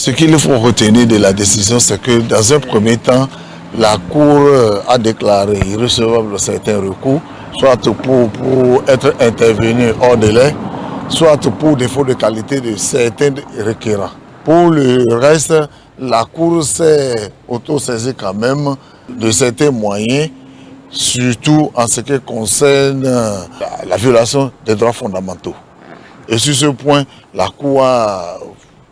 Ce qu'il faut retenir de la décision, c'est que dans un premier temps, la Cour a déclaré irrecevable certains recours, soit pour être intervenu hors délai, soit pour défaut de qualité de certains requérants. Pour le reste, la Cour s'est auto-saisie quand même de certains moyens, surtout en ce qui concerne la violation des droits fondamentaux. Et sur ce point, la Cour a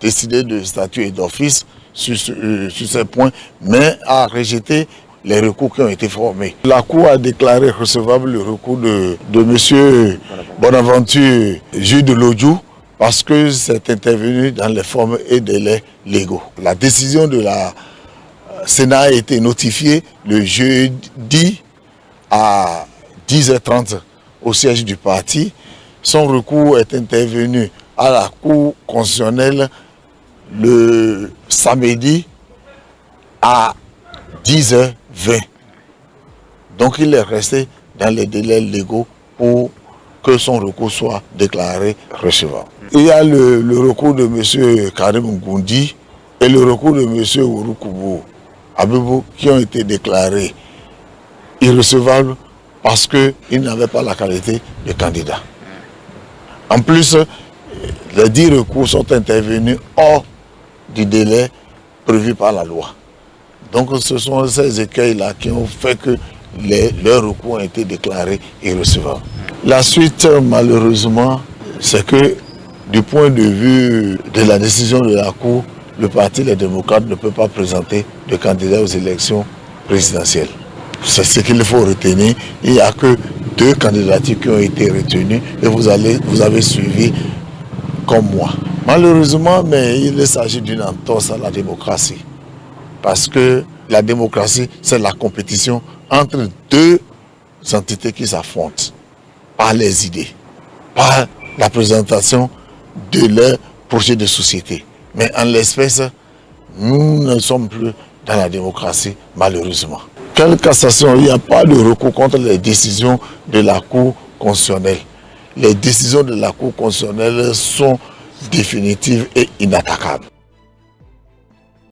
décidé de statuer d'office sur ces points, mais a rejeté les recours qui ont été formés. La Cour a déclaré recevable le recours de M. Bonaventure, juge de l'Odjou, parce que c'est intervenu dans les formes et délais légaux. La décision de la Sénat a été notifiée le jeudi à 10h30 au siège du parti. Son recours est intervenu à la Cour constitutionnelle le samedi à 10h20. Donc il est resté dans les délais légaux pour que son recours soit déclaré recevable. Il y a le recours de M. Karim Ngoundi et le recours de M. Ouroukoubou Abibou qui ont été déclarés irrecevables parce qu'ils n'avaient pas la qualité de candidat. En plus, les 10 recours sont intervenus hors du délai prévu par la loi. Donc ce sont ces écueils-là qui ont fait que leurs recours ont été déclarés irrecevables. La suite, malheureusement, c'est que du point de vue de la décision de la Cour, le Parti Les Démocrates ne peut pas présenter de candidat aux élections présidentielles. C'est ce qu'il faut retenir. Il n'y a que 2 candidatures qui ont été retenues et vous avez suivi comme moi. Malheureusement, mais il s'agit d'une entorse à la démocratie. Parce que la démocratie, c'est la compétition entre 2 entités qui s'affrontent par les idées, par la présentation de leur projet de société. Mais en l'espèce, nous ne sommes plus dans la démocratie, malheureusement. Quelle cassation? Il n'y a pas de recours contre les décisions de la Cour constitutionnelle. Les décisions de la Cour constitutionnelle sont définitives et inattaquables.